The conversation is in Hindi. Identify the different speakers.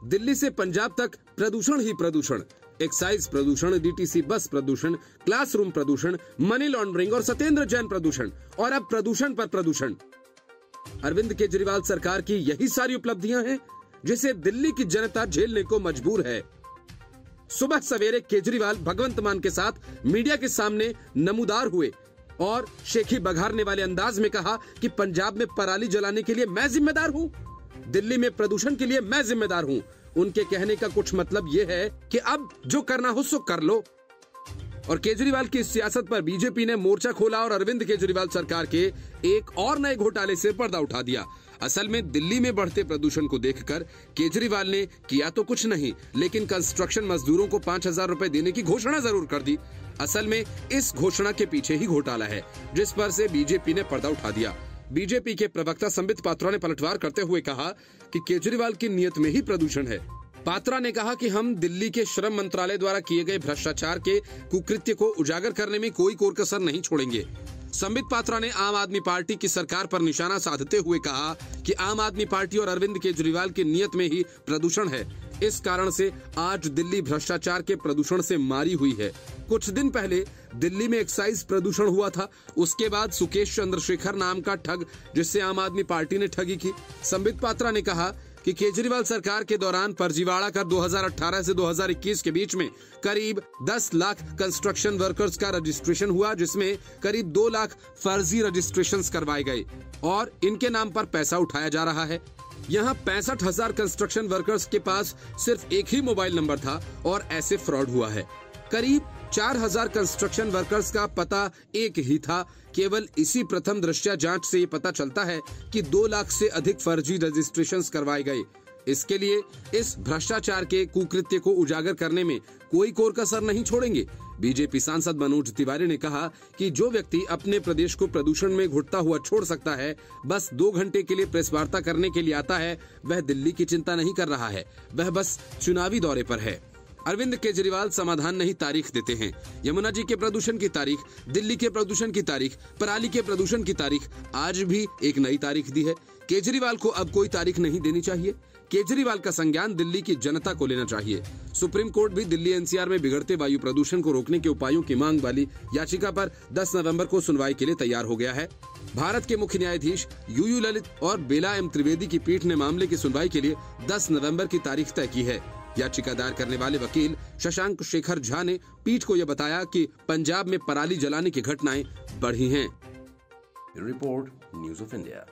Speaker 1: दिल्ली से पंजाब तक प्रदूषण ही प्रदूषण, एक्साइज प्रदूषण, डीटीसी बस प्रदूषण, क्लासरूम प्रदूषण, मनी लॉन्ड्रिंग और सत्येंद्र जैन प्रदूषण और अब प्रदूषण पर प्रदूषण। अरविंद केजरीवाल सरकार की यही सारी उपलब्धियां हैं जिसे दिल्ली की जनता झेलने को मजबूर है। सुबह सवेरे केजरीवाल भगवंत मान के साथ मीडिया के सामने नमूदार हुए और शेखी बघारने वाले अंदाज में कहा कि पंजाब में पराली जलाने के लिए मैं जिम्मेदार हूं, दिल्ली में प्रदूषण के लिए मैं जिम्मेदार हूं। उनके कहने का कुछ मतलब यह है कि अब जो करना हो सो कर लो। और केजरीवाल की इस सियासत पर बीजेपी ने मोर्चा खोला और अरविंद केजरीवाल सरकार के एक और नए घोटाले से पर्दा उठा दिया। असल में दिल्ली में बढ़ते प्रदूषण को देखकर केजरीवाल ने किया तो कुछ नहीं, लेकिन कंस्ट्रक्शन मजदूरों को 5,000 रुपए देने की घोषणा जरूर कर दी। असल में इस घोषणा के पीछे ही घोटाला है, जिस पर से बीजेपी ने पर्दा उठा दिया। बीजेपी के प्रवक्ता संबित पात्रा ने पलटवार करते हुए कहा कि केजरीवाल की नीयत में ही प्रदूषण है। पात्रा ने कहा कि हम दिल्ली के श्रम मंत्रालय द्वारा किए गए भ्रष्टाचार के कुकृत्य को उजागर करने में कोई कोर कसर नहीं छोड़ेंगे। संबित पात्रा ने आम आदमी पार्टी की सरकार पर निशाना साधते हुए कहा कि आम आदमी पार्टी और अरविंद केजरीवाल की नीयत में ही प्रदूषण है। इस कारण से आज दिल्ली भ्रष्टाचार के प्रदूषण से मारी हुई है। कुछ दिन पहले दिल्ली में एक्साइज प्रदूषण हुआ था, उसके बाद सुकेश चंद्रशेखर नाम का ठग जिससे आम आदमी पार्टी ने ठगी की। संबित पात्रा ने कहा कि केजरीवाल सरकार के दौरान फर्जीवाड़ा कर 2018 से 2021 के बीच में करीब 10 लाख कंस्ट्रक्शन वर्कर्स का रजिस्ट्रेशन हुआ, जिसमें करीब 2 लाख फर्जी रजिस्ट्रेशंस करवाए गए और इनके नाम पर पैसा उठाया जा रहा है। यहाँ 65,000 कंस्ट्रक्शन वर्कर्स के पास सिर्फ एक ही मोबाइल नंबर था और ऐसे फ्रॉड हुआ है। करीब 4,000 कंस्ट्रक्शन वर्कर्स का पता एक ही था। केवल इसी प्रथम दृष्टया जांच से ये पता चलता है कि 2 लाख से अधिक फर्जी रजिस्ट्रेशंस करवाए गए। इसके लिए इस भ्रष्टाचार के कुकृत्य को उजागर करने में कोई कोर कसर नहीं छोड़ेंगे। बीजेपी सांसद मनोज तिवारी ने कहा कि जो व्यक्ति अपने प्रदेश को प्रदूषण में घुटता हुआ छोड़ सकता है, बस 2 घंटे के लिए प्रेस वार्ता करने के लिए आता है, वह दिल्ली की चिंता नहीं कर रहा है, वह बस चुनावी दौरे पर है। अरविंद केजरीवाल समाधान नहीं तारीख देते हैं। यमुना जी के प्रदूषण की तारीख, दिल्ली के प्रदूषण की तारीख, पराली के प्रदूषण की तारीख, आज भी एक नई तारीख दी है। केजरीवाल को अब कोई तारीख नहीं देनी चाहिए। केजरीवाल का संज्ञान दिल्ली की जनता को लेना चाहिए। सुप्रीम कोर्ट भी दिल्ली एनसीआर में बिगड़ते वायु प्रदूषण को रोकने के उपायों की मांग वाली याचिका पर 10 नवंबर को सुनवाई के लिए तैयार हो गया है। भारत के मुख्य न्यायाधीश यूयू ललित और बेला एम त्रिवेदी की पीठ ने मामले की सुनवाई के लिए 10 नवंबर की तारीख तय की है। याचिका दायर करने वाले वकील शशांक शेखर झा ने पीठ को यह बताया कि पंजाब में पराली जलाने की घटनाएं बढ़ी हैं।
Speaker 2: Report news of India.